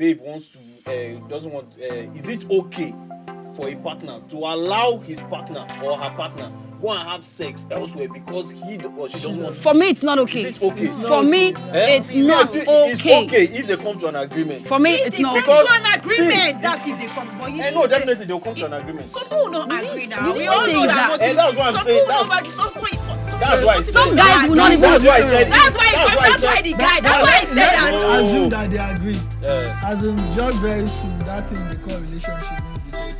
babe wants to doesn't want is it okay for a partner to allow his partner or her partner go and have sex elsewhere because he or she doesn't want to? For me, it's not okay. Is it okay? For me, it's not okay. It's okay if they come to an agreement. For me, it's not okay. Because to an agreement, that's if they come. But you no, definitely they'll come to an agreement. Some people will not agree now. you We didn't all say know that. that. That's what I'm saying. That's why I said. Some guys will not even. That's why I said. That's why the guy. That's why I said that. No. Assume that they agree. As in, just very soon, that thing they call relationship will be dead.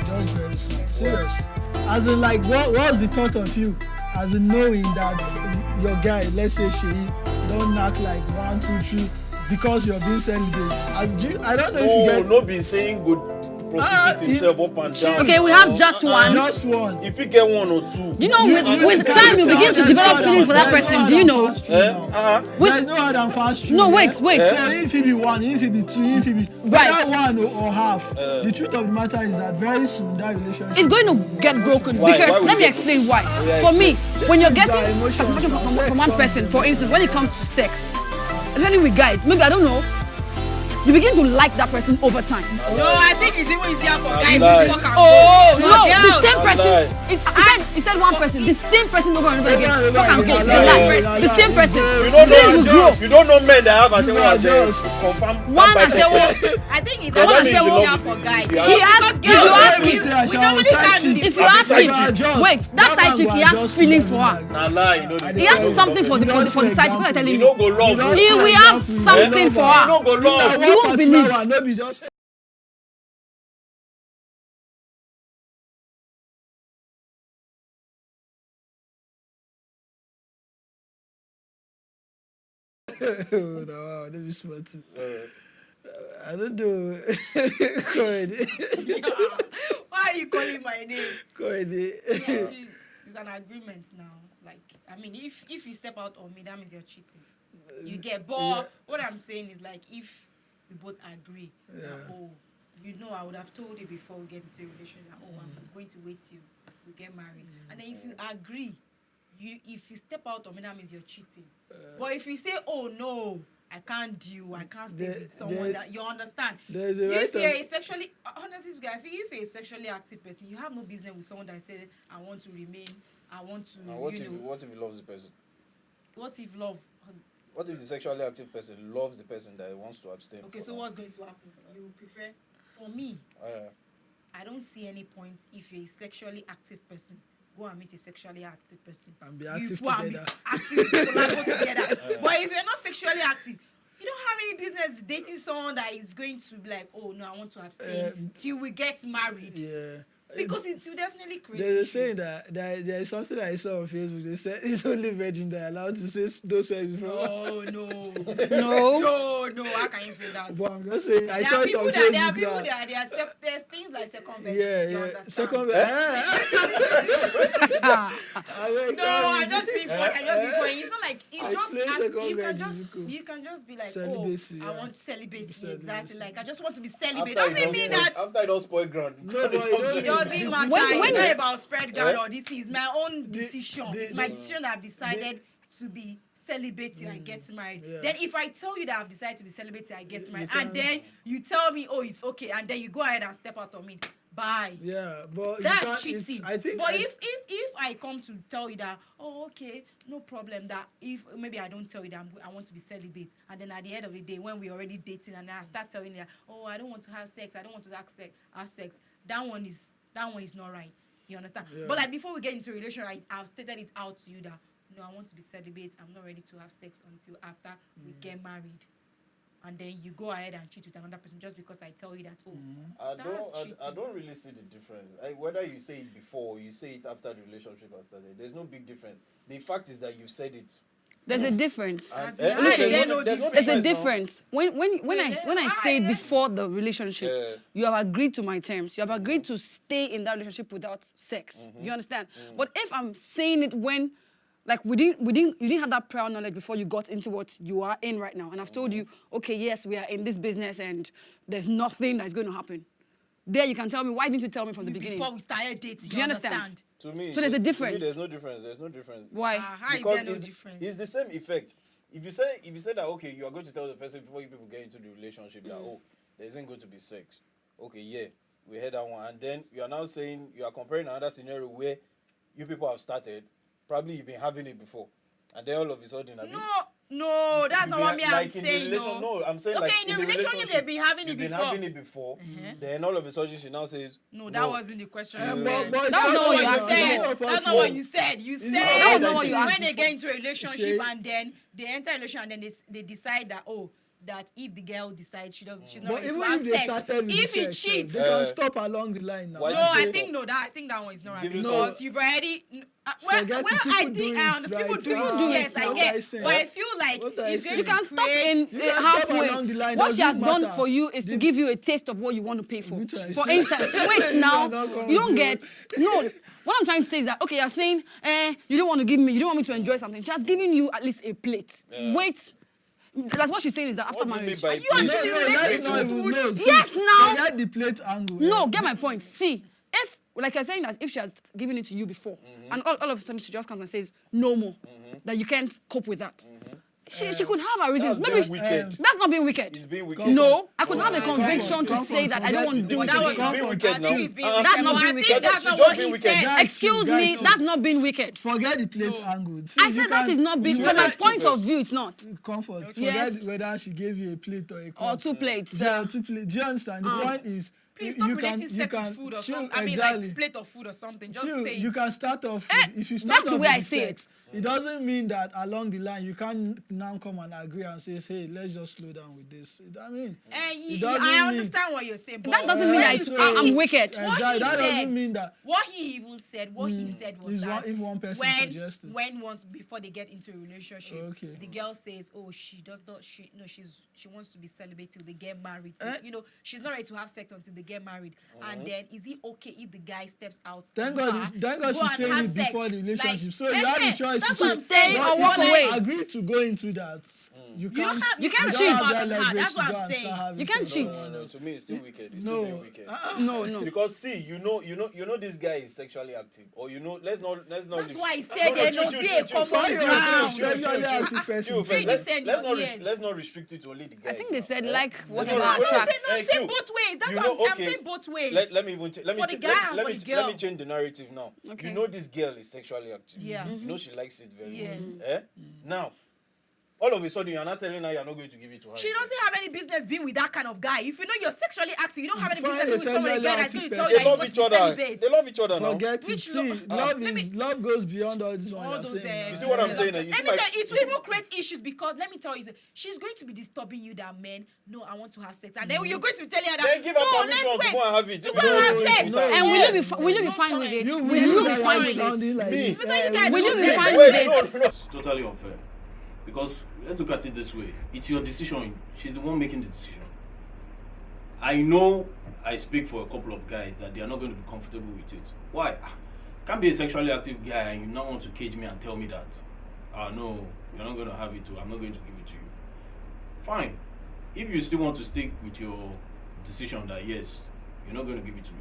Just very soon. Serious. As in, like, what's the thought of you? As in, knowing that your guy, let's say she, don't knock like 1, 2, 3 because you're being celibate. I don't know if you get. No, be saying good. Prostitute himself up and down. Okay, we have just one. Just one. If you get 1 or 2. You know, with time you begin to develop feelings for that person. Do you know? There's no other than fast food. No, wait. So if it be 1, if it be 2, if it be Right. 1 or half, the truth of the matter is that very soon that relationship It's going to get broken Why? because Why would let me it explain why. For me, when you're getting satisfaction from one person, for instance, when it comes to sex, especially with guys, maybe I don't know, you begin to like that person over time. No, I think it's even easier for guys lie. to fuck and Oh go. no, Girls. the same person. He said one person, the same person over and over again. Fuck and go, they lie. The same person. Feelings will grow. You don't know men that have Ashewo as confirm. One Ashewo. I think it's Because actually that means easier love for is- guys. Yeah. He asked, if you ask him, We normally can't do if this. you ask side him, chick. wait, that side chick, he has feelings for her. Nah, lie, you know. He has something for the side chick. What I'm telling You you, don't go love. he will have something for You her. don't go love. You won't believe. No, let me smart it. I don't know. Go ahead. Why are you calling my name? Go ahead. It's an agreement now. Like, I mean, if you step out on me, that means you're cheating. You get bored. What I'm saying is, like, if we both agree that, oh, you know, I would have told you before we get into a relationship that, oh, I'm going to wait till we get married. And then if you agree, if you step out on me, that means you're cheating. But if you say, oh, no, I can't stay with someone that you understand. If you're a sexually, honestly speaking, I think if you're a sexually active person, you have no business with someone that says, I want to remain, I want to, What if he loves the person? What if love? What if the sexually active person loves the person that he wants to abstain? Okay, so what's going to happen? You prefer, for me, I don't see any point if you're a sexually active person. Go and meet a sexually active person. And be active together. Collaborate together. But if you're not sexually active, you don't have any business dating someone that is going to be like, oh no, I want to abstain till we get married. Yeah. Because it will definitely create. There's a saying that there is something I saw on Facebook. They said it's only virgin that are allowed to say no sex before. Oh no. No. How can you say that? But I'm just saying, I saw it on Facebook. There are people there's things like second virgin. Yeah. Second No, I just be funny. It's not like it's you can just be like, celibacy, I want celibacy. Exactly. Like I just want to be celibate. Doesn't mean that after it all spoil ground. doesn't matter. It's not about spread ground or this is my own decision. It's my decision that I've decided to be celibate till I get married. Then if I tell you that I've decided to be celibate till I get married, and then you tell me, oh, it's okay, and then you go ahead and step out on me, bye. Yeah, but that's cheating. I think. But if I come to tell you that, oh, okay, no problem, that if maybe I don't tell you that I want to be celibate, and then at the end of the day, when we're already dating, and I start telling you, oh, I don't want to have sex, have sex, that one is not right. You understand? Yeah. But like before we get into a relationship, I've stated it out to you that no, I want to be celibate. I'm not ready to have sex until after we get married. And then you go ahead and cheat with another person just because I tell you that, I don't really see the difference. Whether you say it before or you say it after the relationship has started, there's no big difference. The fact is that you've said it. There's a difference. There's a difference. When I say before the relationship, you have agreed to my terms. You have agreed to stay in that relationship without sex. You understand? But if I'm saying it when, like, you didn't have that prior knowledge before you got into what you are in right now, and I've told you, okay, yes, we are in this business and there's nothing that's going to happen. There you can tell me, why didn't you tell me from the beginning? Before we started dating, do you understand? To me, so there's a difference. To me, there's no difference. Why? Because it's the same effect. if you say that, okay, you are going to tell the person before you people get into the relationship that, oh, there isn't going to be sex. Okay, yeah, we heard that one. And then you are now saying, you are comparing another scenario where you people have started, probably you've been having it before. And then all of a sudden, No, that's not what me like I'm in saying. the relation, no, I'm saying okay, like in the relationship they've been having it before. before. Having it before. Then all of a sudden she now says, No, that wasn't the question. But That's not what you asked. That's not what you said. You said That's not what you asked when they before. get into a relationship and then they enter a relationship and then they decide that that if the girl decides she's not But ready to even have if they sex, started with if he sex, cheats, they can stop along the line now. Why no, she I say think stop? I think that one is not right Give you because some- you've already. Forget it, people I do think it, I understand. right? People do Ah, it. Yes, what I I get. say? But I feel like What I it's say? going You can to stop create. in You can stop halfway. along the line, What she has doesn't done matter. for you is to give you a taste of what you want to pay for. Which I For say. instance, wait now, You are not coming you don't to get no. What I'm trying to say is that okay, you're saying, you don't want to give me, you don't want me to enjoy something. She has given you at least a plate. Wait. That's what she's saying is that after What do you mean marriage. by you plate? actually No, related let's to not food? even know. See, Yes, now. Forget the plate angle. No, get my point. See, if, like you're saying that if she has given it to you before, and all of a sudden she just comes and says, no more, that you can't cope with that. She could have her reasons. That's Maybe being wicked. that's not being wicked. It's being wicked. No, I could have a Comfort, conviction to say that I don't want to do it That was again. being wicked I now. think it's being That's wicked. not But being I wicked. think that's She's not just what being he wicked. said. Guys, Excuse guys, me, that's not being wicked. Forget the plate angle. See, I you said that can- is not being. you From my can- point of view, it's not. Comfort. Yes. Forget whether she gave you a plate or a cup. Or 2 plates. Yeah, 2 plates. Do you understand? The point is, Please stop you relating can, sex with food or Chill, something. I mean, exactly. like plate of food or something. Just Chill, say it. you can start off. If you that's start the off way with I see sex, it doesn't mean that along the line you can't now come and agree and say, hey, let's just slow down with this. I mean, it doesn't I mean- understand what you're saying, but That doesn't mean Right, that so- I'm wicked. What exactly. he That said- doesn't mean that. What he even said, was is that if one person suggests it. when once before they get into a relationship, Okay. the girl says, "Oh, she does not. She wants to be celibate till they get married. So, she's not ready to have sex until they get married. And then is it okay if the guy steps out? Thank with God, her thank to God go she's and saying have it sex? before the relationship. Like, So you have the choice that's to what I'm say, saying. or walk away. agree to go into that. You can't. You can't don't cheat. have that That's leverage what to go I'm and saying. start having You can't sex. cheat. No, to me it's still wicked. It's still being No. wicked. No. Because see, you know this guy is sexually active, or let's not. That's leave- why I said there chill, must chill, be chill, a chill, common chill, ground. chill, chill, Sexually chill, active chill, person. chill, Three first. descend Let's your years. let's not restrict it to only the guys. I think they now, said eh? like Let's whatever not- wait, attracts. No, Hey, say Q, both ways. That's you what know, I'm okay, saying both ways. Let me even let me For the ch- guy let, and let for me the ch- let me girl. change the narrative now. Okay. You know this girl is sexually active. Yeah. You know she likes it very Yes. well. Eh? Now, all of a sudden you're not telling her you're not going to give it to her. She doesn't have any business being with that kind of guy. If you know you're sexually active, you don't have any Find business being a with somebody sexually that's going to active tell person. you They that love you're each supposed to other. be celibate. They love each other now. Forget it. Which See, love goes beyond all this one All you're those, saying. You see what I'm saying? You Let see me my- tell you, it you will see- even create issues because let me tell you, she's going to be disturbing you that men, no, I want to have sex. And then you're going to be telling her that, Then give her no, permission let's to wait. go and have it. To If go you and don't have do it, sex. it's And fine. will you be fine with it? Will you be fine with it? Like Me? this, Because you guys Will you don't be say- fine Wait, with it? no. It's totally unfair. Because let's look at it this way. It's your decision. She's the one making the decision. I know I speak for a couple of guys that they are not going to be comfortable with it. Why? Can't be a sexually active guy and you not want to cage me and tell me that. No, you're not going to have it too. I'm not going to give it to you. Fine. If you still want to stick with your decision that yes, you're not going to give it to me,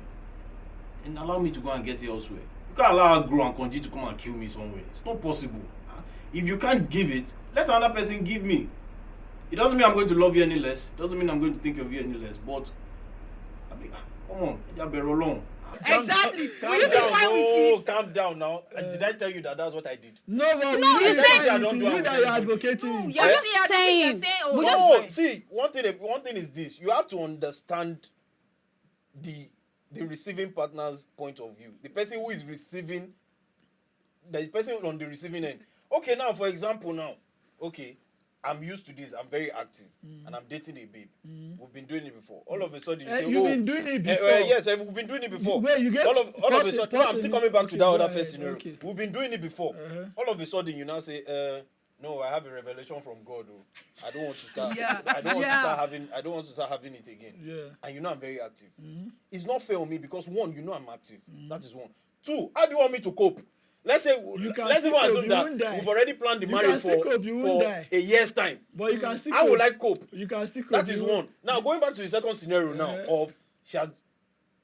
then allow me to go and get it elsewhere. You can't allow her grow and continue to come and kill me somewhere. It's not possible. If you can't give it, let another person give me. It doesn't mean I'm going to love you any less. It doesn't mean I'm going to think of you any less. But I mean, come on, you better along. Exactly. Calm Will you be down, fine with no, it? calm down now. Did I tell you that that's what I did? No, but No, you said- I don't do you that you're anything. advocating. No, it. you're Eh? saying, We No, just- see, one thing is this. You have to understand the receiving partner's point of view. The person who is receiving, the person on the receiving end. Okay, now, for example, I'm used to this. I'm very active, and I'm dating a babe. We've been doing it before. All of a sudden, you say, You've "Oh, been doing it before." yes, we've been doing it before. Wait, you get all of a pause sudden. it, No, I'm pause still it. coming back to Okay, that go other ahead. first scenario. Okay. We've been doing it before. All of a sudden, you now say, "No, I have a revelation from God. Oh, I don't want to start. Yeah. I don't want to Yeah. start having. I don't want to start having it again." Yeah. And you know I'm very active. It's not fair on me because one, you know I'm active. That is one. Two, how do you want me to cope? Let's say You can let's still even cope, assume you that won't die. we've already planned the You marriage can still for cope, you won't die. a year's time. But you can still. How will cope. I cope? You can still. Cope. That is You one. Now going back to the second scenario now Uh-huh. of she has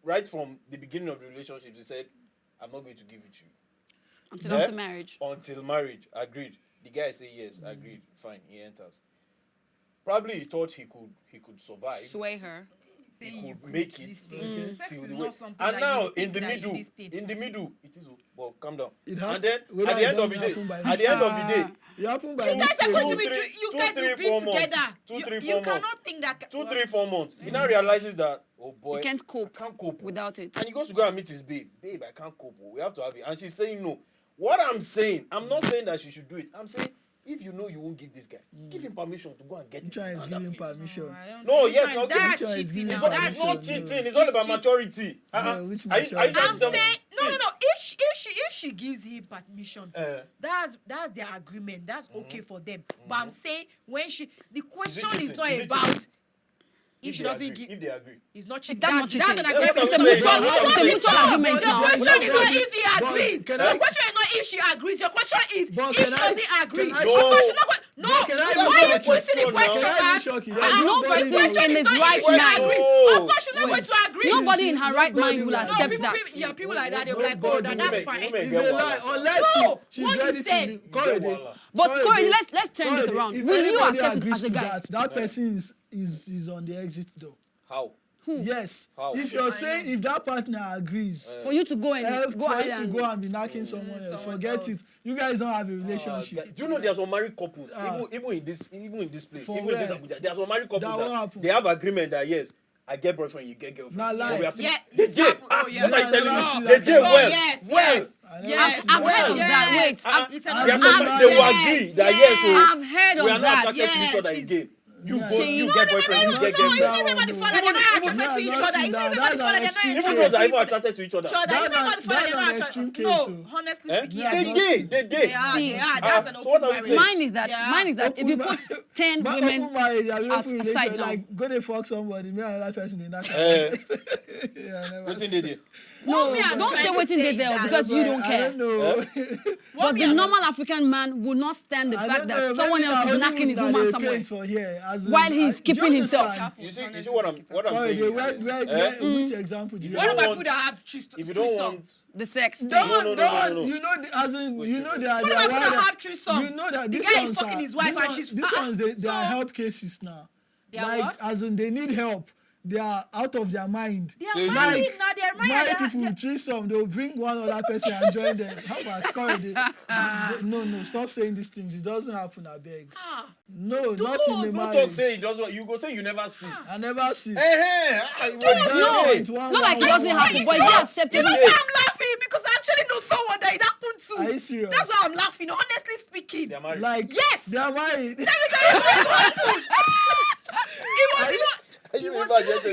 right from the beginning of the relationship she said, I'm not going to give it to you. Until Eh? after marriage. Until marriage, agreed. The guy say yes, agreed, fine, he enters. Probably he thought he could survive. Sway her. He could make it Sex till is the not way. something And that now you in think the that you middle, listed. it is. Well, calm down. It And then whether at the it end of the doesn't day, happen by at the end of the day, It happened by You guys are going to be, three- you two, guys three, will be 4 months. together. 2, 3, 4 You months. cannot think that. 2, 3, 4 months. He now realizes that, oh boy, He can't cope I can't cope without it. And he goes to go and meet his babe. Babe, I can't cope. We have to have it. And she's saying no. What I'm saying, I'm not saying that she should do it. I'm saying if you know you won't give this guy, give him permission to go and get it. Try is in another giving place. permission. No, yes, okay. That's Which one is cheating giving now. It's That's not cheating. cheating. It's all about cheating. maturity. which Are you maturity? just I'm dumb? saying See, no. If she gives him permission, that's their agreement. That's okay for them. But I'm saying when the question is cheating? not Is it about cheating? if she they doesn't agree, give. if they agree. It's not cheating. That's not cheating. That's an That's agreement. what I'm saying. That's what I'm It's a saying. mutual agreement The now. question is not if he But agrees. can The I- question is not if she agrees. Your question is But if can she I- doesn't agree. can I- Your question not. No. Can I- Why are you That's not twisting the the question, question Can I man? be shocked? No Nobody person knows. in his If right she mind. agrees, Oh. of course she's not going to agree. Nobody in her right Nobody mind will will. accept people, that. people like that, they'll be like, oh, Nobody. that's Women- fine. women It's get a wahala. lie unless No, she's what ready you to said. leave. Correct. But Corey, let's turn this Correct. around. If Will you anybody accept it agrees as a to guy? that person is on the exit door. How? Yes. How? If you're saying if that partner agrees, For you to go and go for ahead you to and go and be knocking someone else, forget it. You guys don't have a relationship. Do you know there are some married couples, even in this place, For even in this where? Abuja, there are some married couples That what that happened? they have agreement that yes, I get boyfriend, you get girlfriend. Nah, lie. But we are still, Yeah, they it's did. happened. Oh, yeah. What are you telling No, me? no, They no. did Oh, well. yes, Well. yes. Yes. I've heard of Yes. that. Wait, It's There an are some I've- they will yes, agree that yes, I've heard we of are not that. attracted to each other Yes, again. You go, See, you no, get No, boyfriend, you get no, girlfriend. even even the father, they're not attracted to each other. Even That's the father, they're not extreme Even attracted those that to even attracted to each other. each other. That's Even the an- father, that's they're an not extreme attracted. case, No, so. honestly Eh? speaking, They did. They are. See, That's an so what open are we marriage. saying? Mine is that if you Open put ma- 10 ma- women open marriage, I mean, as open aside relation, now. like go they fuck somebody, me and another person in that. Yeah, never. What's in there? no, me, I'm don't trying say to waiting say there there that. because you don't I care. don't know. But the normal African man will not stand the I fact don't that know, someone maybe else na is knocking his Hollywood woman na somewhere they paint for here, as in, while he's do you keeping himself. understand? You see what I'm Sorry, saying? where, is, which example do you What don't about want- people that have if you don't want, The sex thing. Don't, no. you know, as in, you know that What they about are people that rather- have threesome? You know that The these guy is ones fucking are, his wife these and ones- she's these ones they are so- help cases now. They are Like what? as in they need help. They are out of their mind. They So are it's married like now. They're married married. people with threesome, they'll bring one other person and join them. How about Corey? No, stop saying these things. It doesn't happen, I beg. No, not in the don't marriage. talk say it doesn't. You go say you never see. I never see. No, Not like it doesn't happen, but is it You acceptable? know why I'm laughing? Because I actually know someone that it happened to. Are you serious? That's why I'm laughing. Honestly speaking. They are married. Like Yes. they are married. It was You in remember just the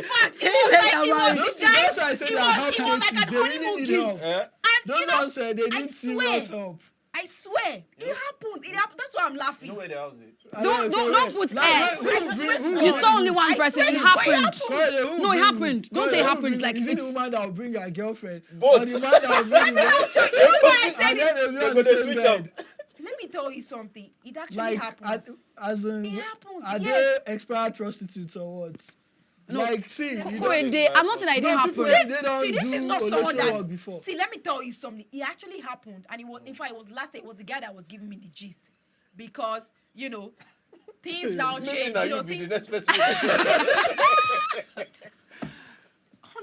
fact, it was like it was Those the guy. that's why I said It they are help was like cases. an They really honeymoon need gift. help. And Those you know, ones say they I need serious swear. help. I swear, it happens. It happens. That's why I'm laughing. You know where the house is? Don't put S. Who You saw only one person. It happened. Corey, No, it happened. Don't say it happened. Like is it the it's. woman that will bring her girlfriend? Both. Or the man that will bring her You know why I said and it? then they'll be They're on the gonna same switch bed. up. Let me tell you something. It actually Like happens. as in, It happens, are yes. they expired prostitutes or what? No. Like see, you Corey, don't- I'm not saying that it didn't No, people- happen. they don't See, this do is not someone relationship work that. before. See, let me tell you something. It actually happened, and it was. In fact, it was last. It was the guy that was giving me the gist, because things now change. Now You know, you be the things, next person.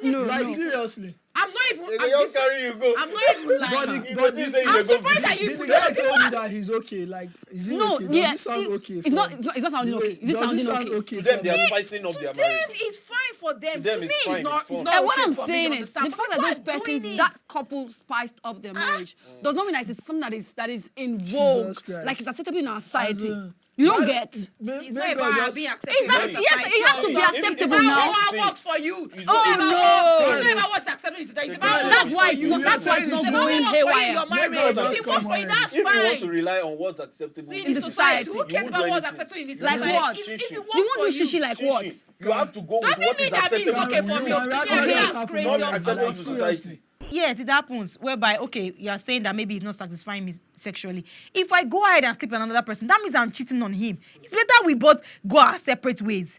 No, Like no. seriously. I'm not even. They just carry you go. I'm not even But lying. You go think say you I'm dey go surprised that visit. you. The guy told me that he's okay. Like, is he No, okay? Does yeah, it sound okay? it's not. from- It's not sounding okay. Is it Does sounding sound okay? To them, from- they are spicing up To their them, marriage. it's fine for them. To them, me, it's fine, It's not, it's fun. It's not And what okay I'm for me, saying you is, understand? the fact that People those are doing persons, it. that couple spiced up their marriage, does not mean that it's something that is in vogue, Jesus Christ. like it's acceptable in our society. in- You don't get. It's May not God about just- being accepted. It's not, Exactly. yes, it has to be If- acceptable if- now. How See, works for you. it's It's not- not Oh, about- no. It's not about what's acceptable in society. It's about That's what why works it's for not. you. That's why it's not It's going not haywire. your marriage. May God If just it works come for you, on. that's If you want fine. to rely on what's acceptable In In the the society, society, who cares you about won't what's do anything. acceptable in this Like society? what? If it You works won't for do shishi like what? Shishi. You have to go with Doesn't what mean is that means acceptable okay to for you, me. Okay. That's crazy. not acceptable to society. Yes, it happens. Whereby, okay, you are saying that maybe he's not satisfying me sexually. If I go ahead and sleep with another person, that means I'm cheating on him. It's better we both go our separate ways.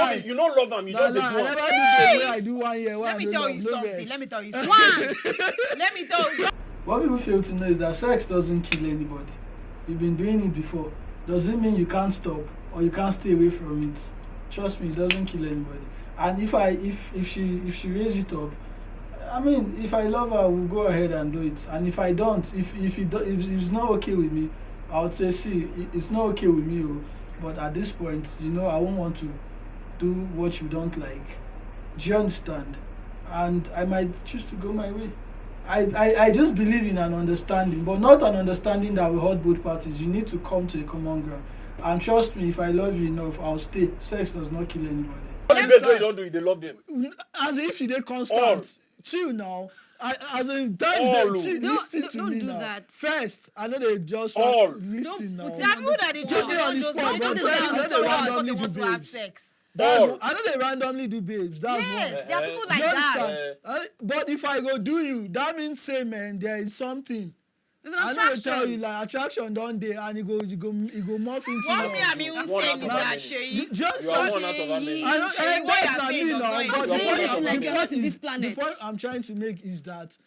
lie. You don't love him. You just dey do I am. never do the way I do 1 year. Let me tell you something. Let me tell you something. One. Let me tell you. what people fail to know is that sex doesn't kill anybody. You've been doing it before. Doesn't mean you can't stop or you can't stay away from it. Trust me, it doesn't kill anybody. And if she raise it up, I mean, if I love her, we'll go ahead and do it. And if I don't, if it's not okay with me, I would say, see, it's not okay with me. But at this point, I won't want to do what you don't like. Do you understand? And I might choose to go my way. I just believe in an understanding, but not an understanding that will hurt both parties. You need to come to a common ground. And trust me, if I love you enough, I'll stay. Sex does not kill anybody. Only best way you don't do it, they love them. As if they constant. Chill now. As in listen to me do now. that. First, I know they just listen now. There are people that they Put me on the spot, but first, I know they randomly do want to have babes. sex. I know they randomly do babes. That's Yes, one. there are people like You that. understand? But if I go do you, that means say, man, there is something. There's an I know they tell you attraction. like attraction don't there, and you go morph into One love. thing I'm even One saying out is of that many. Sheyi, Just You are start. one out of how many? I know, Sheyi, what that's you are not saying me does now. not But exist. the I'm saying point it I'm- like the you're not point in is- this planet. The point I'm trying to make is that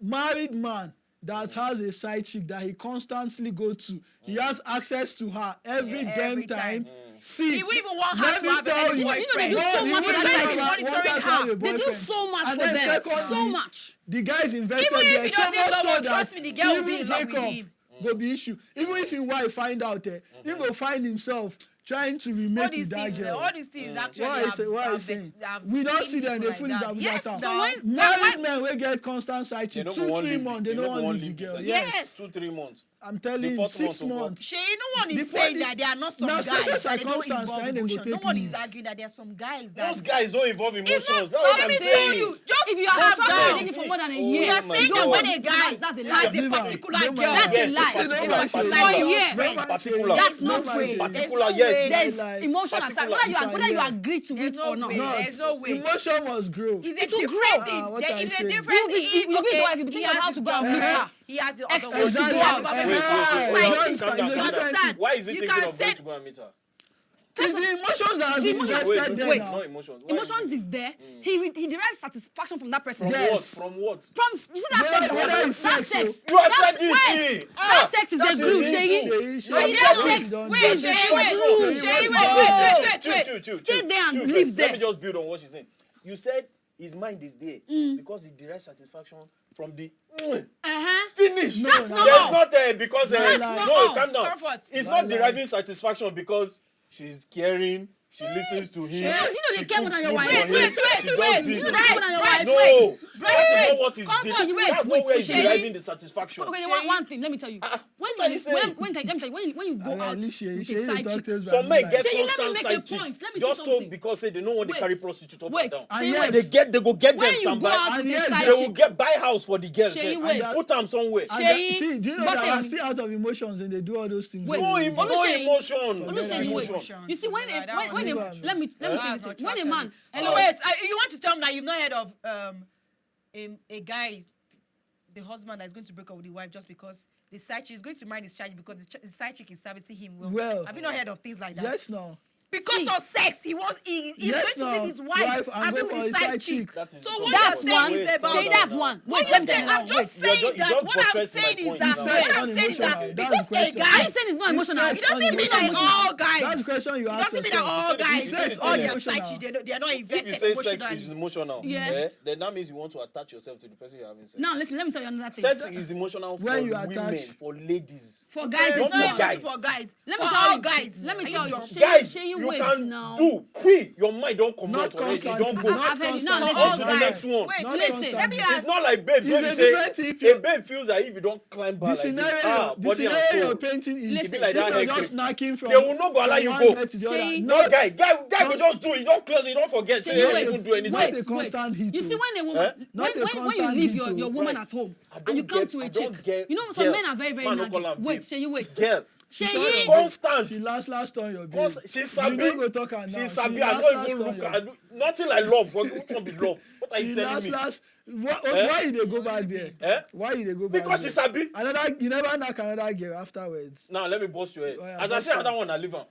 married man that has a side chick that he constantly go to, he has access to her every Yeah, damn every time. time. See, He wouldn't even want her let to me have tell any you, boyfriend. You know, they do one, so he much for wouldn't that even side want chick. her to Monitoring have a her. They do boyfriend. so much And for then them. secondly, So much. the guys invested Even if there he so doesn't much love so her, that trust me, the girl will be even in love break with up him. go be issue. Even if his wife find out there, he go find himself trying to remake all these with that things, girl. all these things actually Why is it? Why have is saying? have We don't seen see them. They people fool like is that. Abuja Yes, town. now. Married men will get constant side They chick. don't 2-3 want leave. months. They don't want want leave the girl. beside- Yes. 2-3 months. I'm telling The you, first 6 month of months. Shay, no one The is saying point- that there are not some Now, guys special that they don't circumstance, involve then they go emotion. No take one leave. is arguing that there are some guys that Most guys don't involve emotions. It's not. That's what Let I'm me saying. tell you. Just If you are calm attracted down. to lady for more than a Oh year, We are my saying that God. when a guy that's a lie. has a Leave her. particular Leave her. girl, That's a Yes, lie. particular, That's a particular. lie. Yeah. Very particular. That's not No true. man say- Particular, There's no yes. way. There's Like, emotional particular- attachment. Whether you Yeah. agree to There's it no or not. way. There's no way. Emotion must grow. It's a It will different grow. thing. What There I is a say. different You'll be- thing. you'll be the wife, you'll be he thinking of has how to his go and girlfriend. meet her. He has the Exposed other one. to go out. Wait. Just Calm down, it's a calm different down. thing. Why is he You thinking can of going set- to go and meet her? It's the emotions that has The been emotions- invested Wait, there wait. now. not emotions. Why Emotions is there. He derives satisfaction from that person. From Yes. what? From what? From you see that Whether- sex. whether it's That sex, sex. so- You have That's- said it. wait. That sex is that a is group, the Sheyi. issue. Sheyi, You have Sheyi, said that it. sex. Don't Wait, do Sheyi, that. Sheyi, wait, wait, group. Sheyi, Sheyi, wait. Stay there and Chill live first. there. Let me just build on what she's saying. You said his mind is there because he derives satisfaction from the finish. No, that's not There's all. not because That's no, not all. calm down. Comfort. It's not deriving satisfaction because she's caring. She listens to him. You know they she care more cooks than your food wife. for him, Wait, she does this. You know they care more than your wife. No, that is wait. not what is Comfort, this. wait, That's not wait, where he's Sheyi. deriving the satisfaction. Okay, one thing. Let me tell you. When what are you saying? let me tell you. When you go out with Sheyi, a Sheyi, side talk chick, to us Some about men life. get Sheyi, let me constant make a side chick point. Let me say just so something. because they don't want to Wait. carry prostitute up and Wait. down. Sheyi, yes. wait. They go get them When you stand go by. out with And a yes, side They will chick, get buy house for the girls. Sheyi, eh, wait. Put them somewhere. And Sheyi, see, do you know but that then- are still out of emotions and they do all those things? Wait. No, Olu Sheyi. emotion. Olu Sheyi, wait. Emotion. You see, when Yeah, that when one a, is- let me say That's this. not When a true, man, actually. Wait, you want to tell me that you've not heard of a guy, the husband that is going to break up with the wife just because the side chick is going to marry the side chick because the side chick is servicing him well. Have you not heard of things like that? Yes, no. Because See. of sex, he's Yes, going to leave his no. wife Wife and and be go with for his a side side chick. chick. That is So not what that's you're one. saying is about Sheyi, that's one. What Wait, let me you're tell saying, you. I'm just You're saying just- that you're what I'm buttressing my saying is point that now. what I'm Sex saying is that unemotional. because That's the a question. I guy, ain't saying it's not It's emotional. sex it doesn't mean that unemotional. all guys. That's the question you It ask doesn't mean that yourself. all You guys, said all their emotional. side chicks, they're not If invested you say sex emotionally. is emotional, Yes. then that means you want to attach yourself to the person you're having sex. Now listen, let me tell you another thing. Sex is emotional for When you women, attach- for ladies. For guys, Not it's for not. guys. For guys. Let me For tell all you. guys. Let me Are tell you. dumb? Sheyi, Guys, Sheyi, you wait can now. do quick. Your mind don't come Not out already. You constantly. don't go. Not I've heard you. Now constantly. listen. On to the next one. Wait, Not listen. constantly. let me It's ask. not like babes. It's When a you say different if a you- babe feels that if you don't climb The bar like this, scenario, the body and scenario soul. you're painting is Listen, be like that if you're hair just cream. snacking from They will not go allow from you one go. bed to the other. Sheyi. No guy will just do it. You don't close it. You don't forget. Say, Sheyi, hey, wait, you don't do anything. Not a constant heat, You see, oh. when a woman, Not a when you constant leave heat, your oh. woman Right. at home I and you don't come get- to I a don't chick, get you know some girl. men are very, very Man, don't call her naggy. Wait, babe. Sheyi, wait. Girl. Sheyi, Constant. She last on your babe. She sabi. You don't go talk her now. She sabi. last I don't even on look. your- I do nothing like love. Which one be love? What are you She telling me? last. Why you they go back there? Eh? Why you they go back Because there? she sabi. You never knock another girl afterwards. Now let me bust your head. Oh, yeah, As I bust say, her. another one I leave her.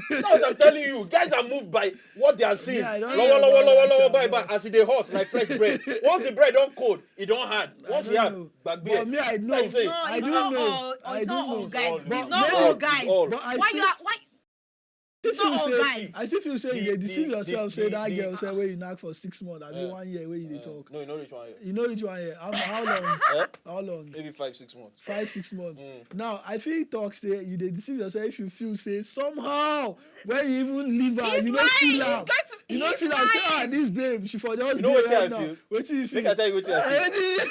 That's what I'm telling you. Guys are moved by what they are seeing. Yeah, I don't Lower, know lower, about lower, that, lower, sure, by as they hot like fresh bread. Once the bread don't cold, it don't hard. Once it hard, back But me, I know. That's it. No, I it's don't not know. all. I It's not don't all know. guys. But It's not maybe- all guys. all. But I Why still, you are why? It's not all guys. I still feel say you deceive yourself. Say that the- girl say where you knock for 6 months. I mean 1 year where you dey talk. No, you know which one. You know which one here? How long? Eh? How long? Maybe 5-6 months. 5-6 months. Now I feel talk say you dey deceive yourself if you feel say somehow when you even leave her, He's you lying. don't feel He's am. going to- You don't he's feel am say lying. this babe she for just You know dey wetin right I now. feel? Wetin you feel? Make I tell you wetin I feel. feel.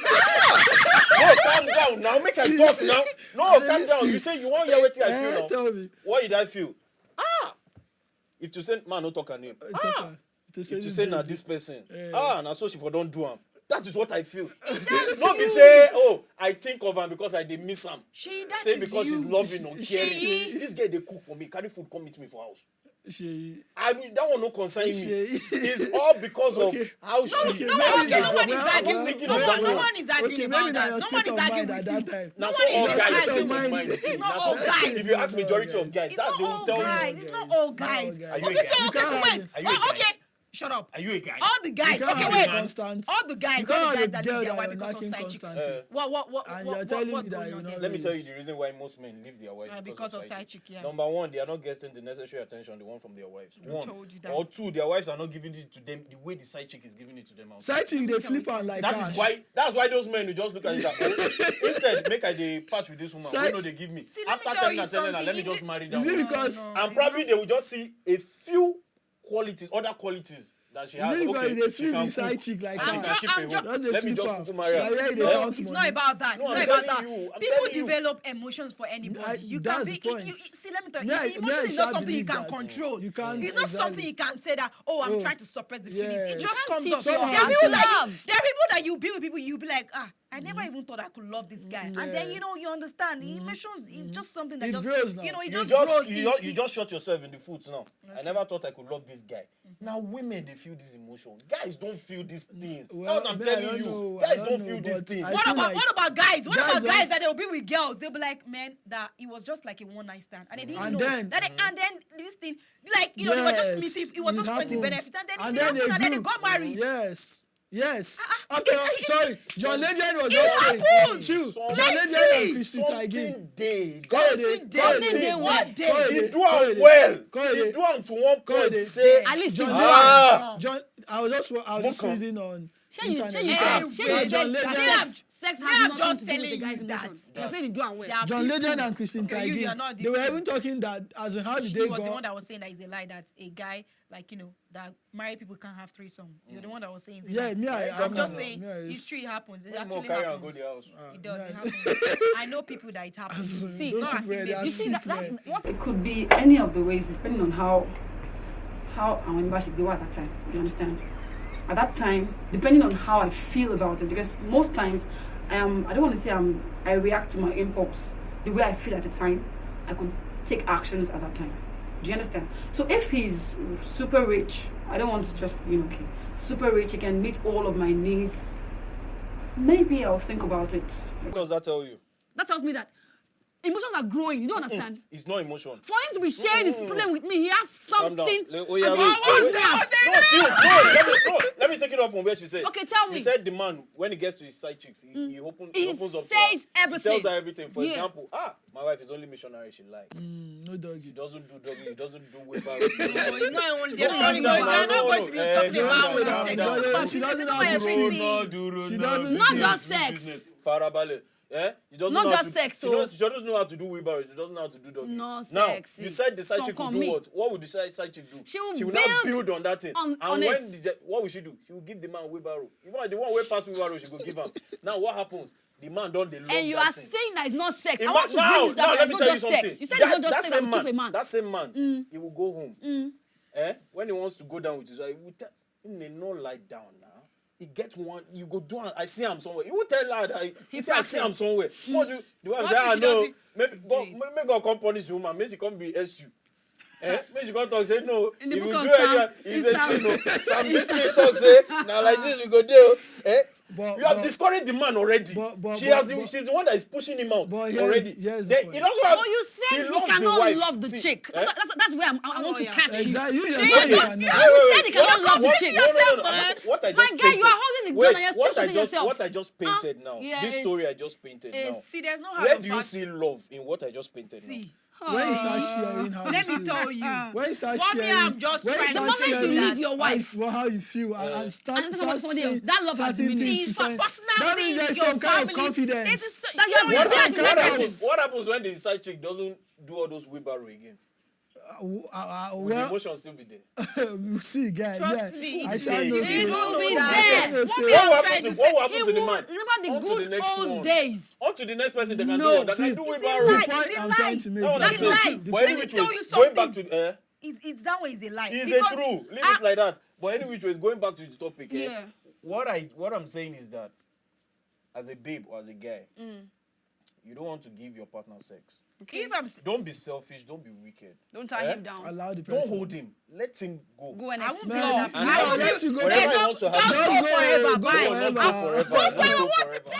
No, calm down now. Make I talk now. No, calm down. You say you want hear wetin I feel now. Tell me. What did I feel? If to say man no talk her name. If to say na this person. Na so she for don do am. That is what I feel. No be say I think of am because I dey miss am. That Say is because you. she's loving or caring. She- This girl dey cook for me, carry food come meet me for house. She I mean that one no concern me. She- It's all because of Okay. how she. Okay, No maybe one, that- no one is well, arguing. I'm thinking No of that one, no one. one is arguing okay, about maybe that. na your No state one is of mind arguing at with that you. time. Now No so one all is guys arguing state with of you. mind. It's Na not so all guys. if you ask majority of guys, It's that not they will all tell guys. you. It's not all guys. Are you a Okay, guy? so You okay, so can't wait. have- are you a guy? Okay, shut up. Are you a guy? All the guys. You can't Okay, have wait. constant. All the guys. You All can't the have guys that a girl leave their that wife you're because of knocking side chick. constantly. And you're telling me what's that going you're on not- there? Let me tell you the reason why most men leave their wife Because of side chick, yeah. Number one, they are not getting the necessary attention they want from their wives. One. told you that. Or two, their wives are not giving it to them the way the side chick is giving it to them. outside. Side chick, they flip on like That cash. is why. That's why those men who just look at it and go, instead make I dey patch with this woman. Side- What no they give me? See, let me After tell telling you her, let me something. just marry that Is it woman. because And probably they will just see a few qualities, other qualities that she has. is it because Okay, they she flip can the side cook, chick like and she I'm can cash? keep I'm a just- home. Just Let me flip just am. put marry her. Like, yeah, they No, count it's money. not about that. No, It's I'm not about telling that. you, I'm People telling you. develop emotions for anybody. You that's can the be. point. See, let me tell you. Me, I Emotion is shall not something you believe can that. control. You can't- It's not exactly. something you can say that. Oh, I'm Oh, trying to suppress the feelings. yes. It just You comes can't up. teach your There are heart people to that love. there are people that you be with people. You be like, I never even thought I could love this guy. And then Yeah. you understand. The emotions is just something that It just grows now. it You just just grows. you just shot yourself in the foot now. I never thought I could love this guy. Now women they feel this emotion. Guys don't feel this thing. Well, That's what I'm man, I telling don't you. know, Guys I don't don't feel know, this but thing. I What feel about like what about guys? What guys about guys don't- that they'll be with girls? They'll be like, man, that it was just like a one night stand, and they didn't And know. then- And then this thing, like they were just Yes, meeting. It was just for the happens. benefit, and then And it then happened, and then they grew. got married. Yes. Ah, Okay, it- sorry. John Legend was it just happens. saying. True. Something- John Legend and Christy Teigen. Something day. Go ahead, Something go ahead. day. Something What day. day? She ahead, do go am ahead. well. Go ahead. She do am to one Go ahead. point. Say At least you John do. Ah. John, I was just Mocha. reading on Shey you internet. said Hey, John that Legend- sex I'm has nothing just to do with the telling guy's you that. emotions. You said you do am well. There are John people- Legend and Christine Okay, you are not Teigen, they were this even talking that as in how did She they was the go? one that was saying that it's a lie that a guy that married people can't have threesome. You're the one that was saying it's a Yeah, lie. me, I'm just know. saying Me, I- it's true. It happens. It When more actually carry and go happens. the house. It does. yeah. It happens. I know people that it happens. See, It's those not as people, if they are You they- see, that's sick, what It could be any of the ways depending on how our membership they were at that time. You understand? At that time, depending on how I feel about it, because most times I don't want to say I react to my impulse the way I feel at the time. I could take actions at that time. Do you understand? So if he's super rich, I don't want to just okay, super rich, he can meet all of my needs. Maybe I'll think about it. What does that tell you? that tells me that emotions are growing. You don't understand. It's not emotion. For him to be sharing his problem with me, he has Calm down. something. Oh, yeah, as wait, always wait, me as- No, chill. Let me take it off from where she said. Okay, tell me. He said the man, when he gets to his side chicks, he He opens up to says her. everything. He tells her everything. For Yeah. example, my wife is only missionary she like. No She doggy. doesn't do doggy, he doesn't do wheelbarrow. No, it's not only they're No, not no, they're not going to be talking no, about no, sex. no, It's no, about she doesn't business, know how to it's about roll, everything. She doesn't. Not do just Do sex. business. Farabale. He doesn't Not know how just to, sex, She so- doesn't know how to do wheelbarrow. She doesn't know how to do doggy. No Now, sex. you said the side Some chick will come do me. what? What would the side chick do? She will now build build on that thing. on and it. when what will she do? She will give the man wheelbarrow. Even the one way past wheelbarrow, she will give him. Now what happens? The man don't they love And you that are thing. saying that it's not sex. I Now, want to bring this down. let me It's tell not you just something. sex. You said it's not just sex that will keep a man. That same man, he will go home. When he wants to go down with his wife, he will tell him they no lie down now. He get one, you go do I see him somewhere. You will tell her that he say I see him somewhere. What do the wife say? What I if he know. doesn't- Maybe God come punish the woman. Maybe she come be SU. Maybe she come talk say no. In the If book you of do Psalm, anyone, in he's a Psalm- sin. Some this thing talk say now like this we go there. But- You have but- discouraged the man already. but- She's the one that is pushing him out but here's- already. here's the Then point. he doesn't have. Oh, you He you loves the cannot wife. love the See, chick. eh? That's where I want to yeah. catch you. Exactly. You Because yourself you are not. said he cannot love the chick. man. What I just My guy, painted. you are holding the Wait, gun and you're what still I shooting just yourself. what I just painted now. yeah, This it's- story I just painted now. See, there's no hard Where and do you fast. see love in what I just painted now? See, When you start sharing how let you me feel. tell you. When you start What me, sharing, I'm just when you trying The to start moment you sharing leave your wife, how you feel and start And talk about somebody else, saying that love has certain diminished. things It's to for say. personal That means things, there's your some kind of family. confidence. This is That you have know what what happened- I'm what saying? happened- What happens when the side chick doesn't do all those wheelbarrow again? Will the Well, emotion still be there? we'll see, guys. Trust yeah. me, I it's shall there. know It soon. will be that. there. I shall know What soon. me, What I'm will trying happen to to what will say, happen He to the will man? remember the On to the good next old one. days. On to the next person they can No. do that can do It's a wheelbarrow. lie. The point It's a I'm lie. trying to make That's what I'm is saying. lie. the But any Let me which tell way, you going back something. to It's that way is a lie. is a Because- true. Leave it like that. But any which way, going back to the topic, Yeah. what I'm saying is that as a babe or as a guy, you don't want to give your partner sex. Okay. If I'm Don't be selfish. Don't be wicked. Don't tie Eh? him down. allow the Don't person. hold him. Let him go. Go and I won't explore. play that. And I I'll won't let you go. Whatever he Don't wants to go happen. forever. Go Bye. No, not forever. go forever. Not go forever.